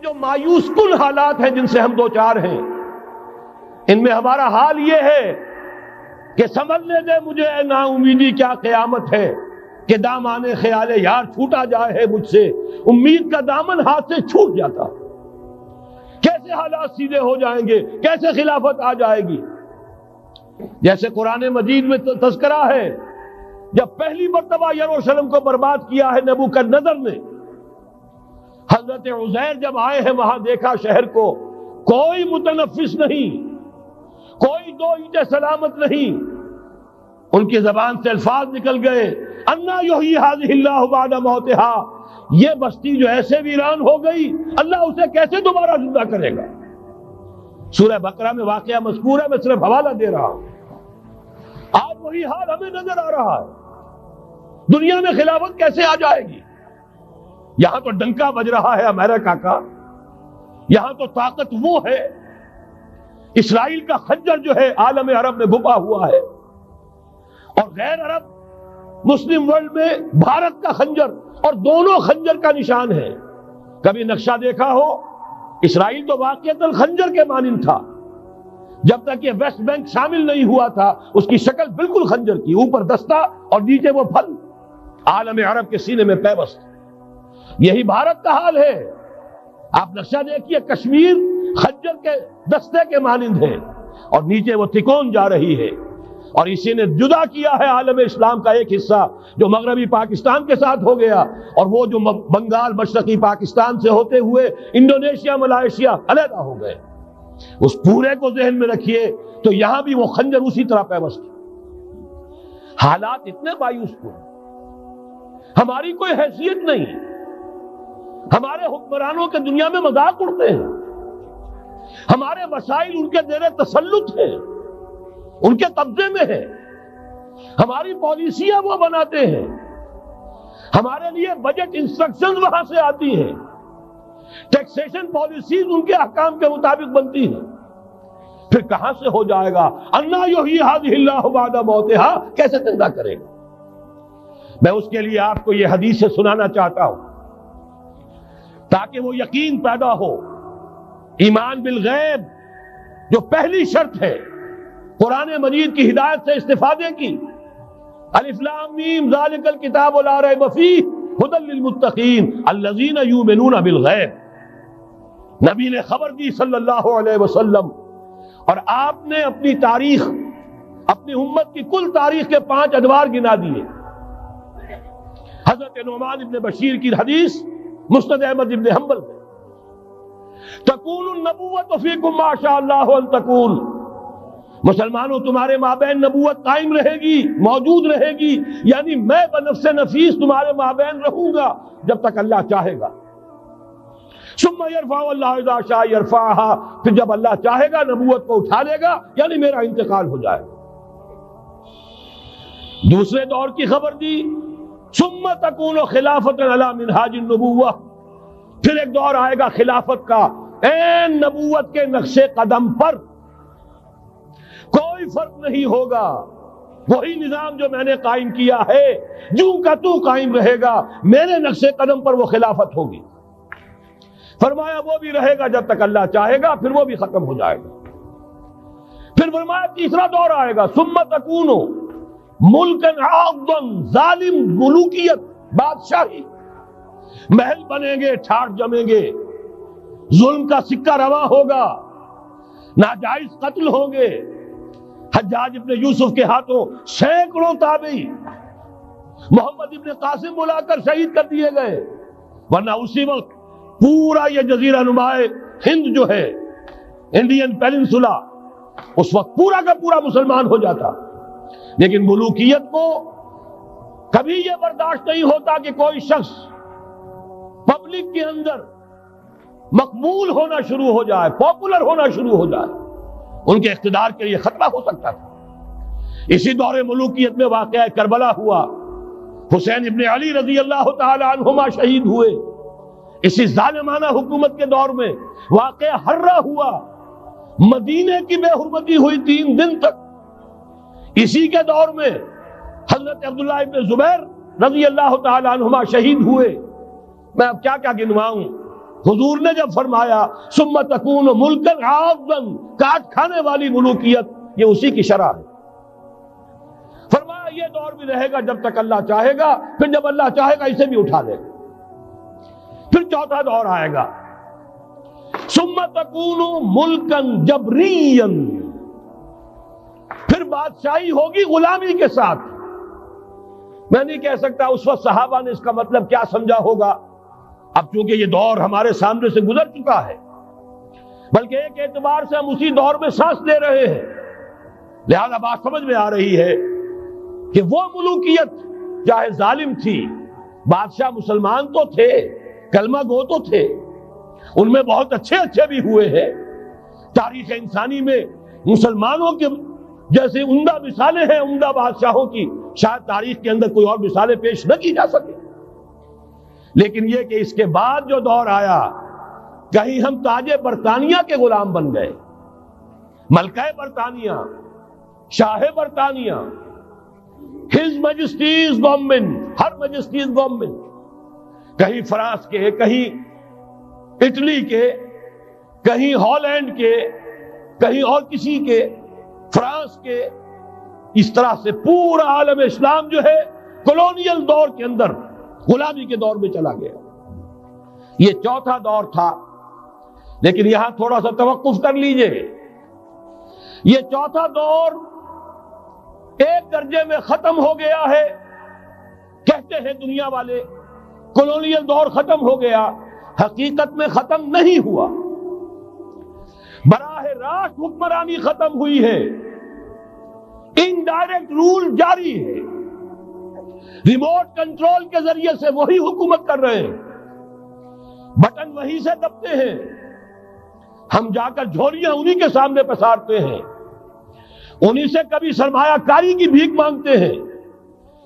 جو مایوس کن حالات ہیں جن سے ہم دو چار ہیں، ان میں ہمارا حال یہ ہے کہ سمجھنے دے مجھے اے نا امیدی کیا قیامت ہے کہ دامان خیال یار چھوٹا جائے ہے مجھ سے، امید کا دامن ہاتھ سے چھوٹ جاتا، کیسے حالات سیدھے ہو جائیں گے، کیسے خلافت آ جائے گی۔ جیسے قرآن مجید میں تذکرہ ہے، جب پہلی مرتبہ یروشلم کو برباد کیا ہے نبوکدنضر نے، حضرت عزیر جب آئے ہیں وہاں دیکھا شہر کو کوئی متنفس نہیں، کوئی دو اینٹیں سلامت نہیں، ان کی زبان سے الفاظ نکل گئے انا یحیی ھذہ اللہ بعد موتھا، یہ بستی جو ایسے ویران ہو گئی اللہ اسے کیسے دوبارہ زندہ کرے گا۔ سورہ بقرہ میں واقعہ مذکور ہے، میں صرف حوالہ دے رہا ہوں۔ آج وہی حال ہمیں نظر آ رہا ہے، دنیا میں خلافت کیسے آ جائے گی؟ یہاں تو ڈنکا بج رہا ہے امریکہ کا، یہاں تو طاقت وہ ہے، اسرائیل کا خنجر جو ہے عالم عرب میں گھپا ہوا ہے، اور غیر عرب مسلم ورلڈ میں بھارت کا خنجر، اور دونوں خنجر کا نشان ہے۔ کبھی نقشہ دیکھا ہو، اسرائیل تو واقعتاً خنجر کے مانند تھا، جب تک یہ ویسٹ بینک شامل نہیں ہوا تھا اس کی شکل بالکل خنجر کی، اوپر دستہ اور نیچے وہ پھل، عالم عرب کے سینے میں پیوست۔ یہی بھارت کا حال ہے، آپ نقشہ دیکھیے، کشمیر خنجر کے دستے کے مانند ہے اور نیچے وہ تکون جا رہی ہے، اور اسی نے جدا کیا ہے عالم اسلام کا ایک حصہ جو مغربی پاکستان کے ساتھ ہو گیا، اور وہ جو بنگال مشرقی پاکستان سے ہوتے ہوئے انڈونیشیا ملائیشیا علیحدہ ہو گئے۔ اس پورے کو ذہن میں رکھیے تو یہاں بھی وہ خنجر اسی طرح پیوست ہے۔ حالات اتنے مایوس کن، ہماری کوئی حیثیت نہیں، ہمارے حکمرانوں کے دنیا میں مذاق اڑتے ہیں، ہمارے مسائل ان کے زیر تسلط ہیں، ان کے قبضے میں ہے، ہماری پالیسیاں وہ بناتے ہیں، ہمارے لیے بجٹ انسٹرکشنز وہاں سے آتی ہیں، ٹیکسیشن پالیسیز ان کے احکام کے مطابق بنتی ہیں، پھر کہاں سے ہو جائے گا انا یحیی ھذہ اللہ بعد موتھا، کیسے زندہ کرے گا؟ میں اس کے لیے آپ کو یہ حدیث سے سنانا چاہتا ہوں تاکہ وہ یقین پیدا ہو۔ ایمان بالغیب جو پہلی شرط ہے قرآن مجید کی ہدایت سے استفادے کی، الف لام میم ذالک الکتاب لا ریب فیہ ھدی للمتقین الذین یؤمنون بالغیب۔ نبی نے خبر دی صلی اللہ علیہ وسلم، اور آپ نے اپنی تاریخ، اپنی امت کی کل تاریخ کے 5 ادوار گنا دیے۔ حضرت نعمان ابن بشیر کی حدیث مسند احمد ابن حنبل میں، تکون النبوۃ فیکم ما شاء اللہ ان تکون، مسلمانوں تمہارے مابین نبوت قائم رہے گی، موجود رہے گی، یعنی میں بنفس نفیس تمہارے مابین رہوں گا جب تک اللہ چاہے گا۔ ثم یرفع اللہ اذا شاء یرفعها، پھر جب اللہ چاہے گا نبوت کو اٹھا لے گا، یعنی میرا انتقال ہو جائے گا۔ دوسرے دور کی خبر دی، ثم تکون خلافۃ علی منہاج النبوہ، پھر ایک دور آئے گا خلافت کا این نبوت کے نقش قدم پر، کوئی فرق نہیں ہوگا، وہی نظام جو میں نے قائم کیا ہے جوں کا تو قائم رہے گا، میرے نقش قدم پر وہ خلافت ہوگی۔ فرمایا وہ بھی رہے گا جب تک اللہ چاہے گا، پھر وہ بھی ختم ہو جائے گا۔ پھر فرمایا تیسرا دور آئے گا، ثم تکون ملکن عاضا، ظالم ملوکیت، بادشاہی، محل بنیں گے، ٹھاٹ جمیں گے، ظلم کا سکہ رواں ہوگا، ناجائز قتل ہوں گے۔ حجاج ابن یوسف کے ہاتھوں سینکڑوں تابعی محمد ابن قاسم بلا کر شہید کر دیے گئے، ورنہ اسی وقت پورا یہ جزیرہ نما ہند جو ہے، انڈین پیننسولا، اس وقت پورا کا پورا مسلمان ہو جاتا۔ لیکن ملوکیت کو کبھی یہ برداشت نہیں ہوتا کہ کوئی شخص پبلک کے اندر مقبول ہونا شروع ہو جائے، پاپولر ہونا شروع ہو جائے، ان کے اقتدار کے لیے خطرہ ہو سکتا تھا۔ اسی دور ملوکیت میں واقعہ کربلا ہوا، حسین ابن علی رضی اللہ تعالی عنہما شہید ہوئے۔ اسی ظالمانہ حکومت کے دور میں واقعہ ہرہ ہوا، مدینے کی بے حرمتی ہوئی 3 دن تک۔ اسی کے دور میں حضرت عبداللہ ابن زبیر رضی اللہ تعالی عنہما شہید ہوئے۔ میں اب کیا کیا گنواؤں، حضور نے جب فرمایا ثم تکون ملکن عاضا، کاٹ کھانے والی ملوکیت، یہ اسی کی شرح ہے۔ فرمایا یہ دور بھی رہے گا جب تک اللہ چاہے گا، پھر جب اللہ چاہے گا اسے بھی اٹھا لے گا۔ پھر چوتھا دور آئے گا ثم تکون ملکن جبریا، پھر بادشاہی ہوگی غلامی کے ساتھ۔ میں نہیں کہہ سکتا اس وقت صحابہ نے اس کا مطلب کیا سمجھا ہوگا، اب چونکہ یہ دور ہمارے سامنے سے گزر چکا ہے، بلکہ ایک اعتبار سے ہم اسی دور میں سانس لے رہے ہیں، لہذا بات سمجھ میں آ رہی ہے کہ وہ ملوکیت چاہے ظالم تھی، بادشاہ مسلمان تو تھے، کلمہ گو تو تھے، ان میں بہت اچھے بھی ہوئے ہیں، تاریخ انسانی میں مسلمانوں کے جیسے عمدہ مثالیں ہیں عمدہ بادشاہوں کی، شاید تاریخ کے اندر کوئی اور مثالیں پیش نہ کی جا سکے۔ لیکن یہ کہ اس کے بعد جو دور آیا، کہیں ہم تاج برطانیہ کے غلام بن گئے، ملکہ برطانیہ، شاہ برطانیہ، ہز میجسٹیز گورنمنٹ، ہر میجسٹیز گورنمنٹ، کہیں فرانس کے، کہیں اٹلی کے، کہیں ہالینڈ کے، کہیں اور کسی کے، فرانس کے، اس طرح سے پورا عالم اسلام جو ہے کولونیل دور کے اندر غلامی کے دور میں چلا گیا۔ یہ چوتھا دور تھا، لیکن یہاں تھوڑا سا توقف کر لیجئے۔ یہ چوتھا دور ایک درجے میں ختم ہو گیا ہے، کہتے ہیں دنیا والے کولونیل دور ختم ہو گیا، حقیقت میں ختم نہیں ہوا، براہ راست حکمرانی ختم ہوئی ہے، انڈائریکٹ رول جاری ہے، ریموٹ کنٹرول کے ذریعے سے وہی حکومت کر رہے ہیں، بٹن وہی سے دبتے ہیں، ہم جا کر جھولیاں انہی کے سامنے پسارتے ہیں، انہی سے کبھی سرمایہ کاری کی بھیک مانگتے ہیں،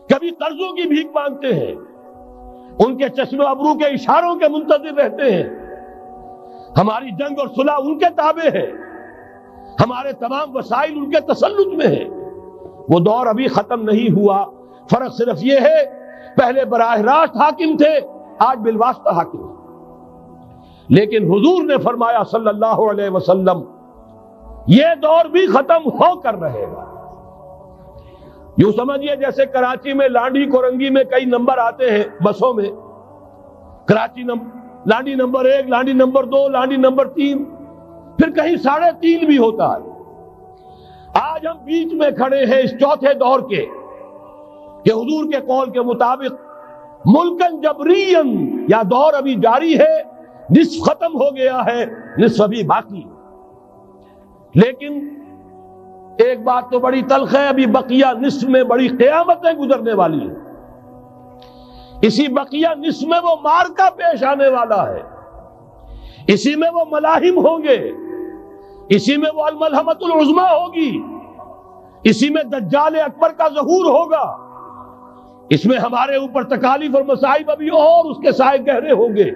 کبھی قرضوں کی بھیک مانگتے ہیں، ان کے چشم ابرو کے اشاروں کے منتظر رہتے ہیں، ہماری جنگ اور صلح ان کے تابع ہے، ہمارے تمام وسائل ان کے تسلط میں ہیں۔ وہ دور ابھی ختم نہیں ہوا، فرق صرف یہ ہے پہلے براہ راست حاکم تھے، آج بالواسطہ حاکم ہیں۔ لیکن حضور نے فرمایا صلی اللہ علیہ وسلم یہ دور بھی ختم ہو کر رہے گا۔ یوں سمجھیے جیسے کراچی میں لانڈی کورنگی میں کئی نمبر آتے ہیں بسوں میں، Karachi Landhi number 1، Landhi number 2، Landhi number 3، پھر کہیں 3.5 بھی ہوتا ہے۔ آج ہم بیچ میں کھڑے ہیں اس چوتھے دور کے، کہ حضور کے قول کے مطابق ملکن جبرین، یا دور ابھی جاری ہے، نصف ختم ہو گیا ہے، نصف ابھی باقی۔ لیکن ایک بات تو بڑی تلخ ہے، ابھی بقیہ نصف میں بڑی قیامتیں گزرنے والی ہیں، اسی بقیہ نصف میں وہ معرکہ پیش آنے والا ہے، اسی میں وہ ملاحم ہوں گے، اسی میں وہ الملحمۃ العظمی ہوگی، اسی میں دجال اکبر کا ظہور ہوگا، اس میں ہمارے اوپر تکالیف اور مصائب ابھی اور اس کے سائے گہرے ہوں گے،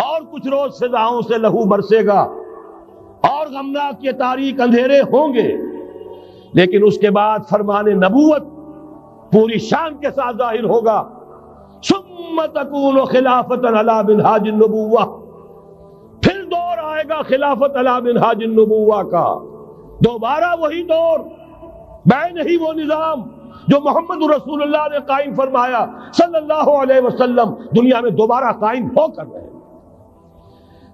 اور کچھ روز سزاؤں سے لہو برسے گا، اور غمناک یہ تاریک اندھیرے ہوں گے، لیکن اس کے بعد فرمان نبوت پوری شان کے ساتھ ظاہر ہوگا۔ ثم تکون خلافۃ علی منہاج النبوہ، پھر دور آئے گا خلافت علی منہاج النبوہ کا، دوبارہ وہی دور، بین ہی وہ نظام جو محمد رسول اللہ نے قائم فرمایا صلی اللہ علیہ وسلم، دنیا میں دوبارہ قائم ہو کر رہے گا۔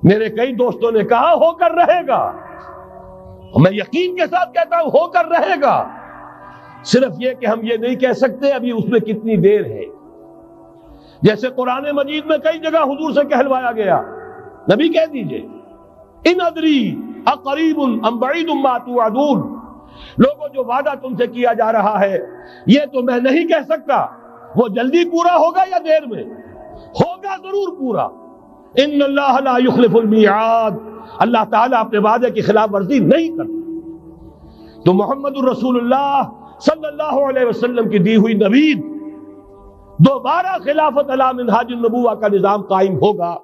میرے کئی دوستوں نے کہا ہو کر رہے گا، میں یقین کے ساتھ کہتا ہوں ہو کر رہے گا، صرف یہ کہ ہم یہ نہیں کہہ سکتے ابھی اس میں کتنی دیر ہے۔ جیسے قرآن مجید میں کئی جگہ حضور سے کہلوایا گیا، نبی کہہ دیجئے ان ادری اقریب ام بعید ما توعدون، لوگوں جو وعدہ تم سے کیا جا رہا ہے یہ تو میں نہیں کہہ سکتا وہ جلدی پورا ہوگا یا دیر میں، ہوگا ضرور پورا۔ ان اللہ لا یخلف المیعاد، اللہ تعالیٰ اپنے وعدے کی خلاف ورزی نہیں کرتا۔ تو محمد الرسول اللہ صلی اللہ علیہ وسلم کی دی ہوئی نوید، دوبارہ خلافت علی منہاج النبوہ کا نظام قائم ہوگا۔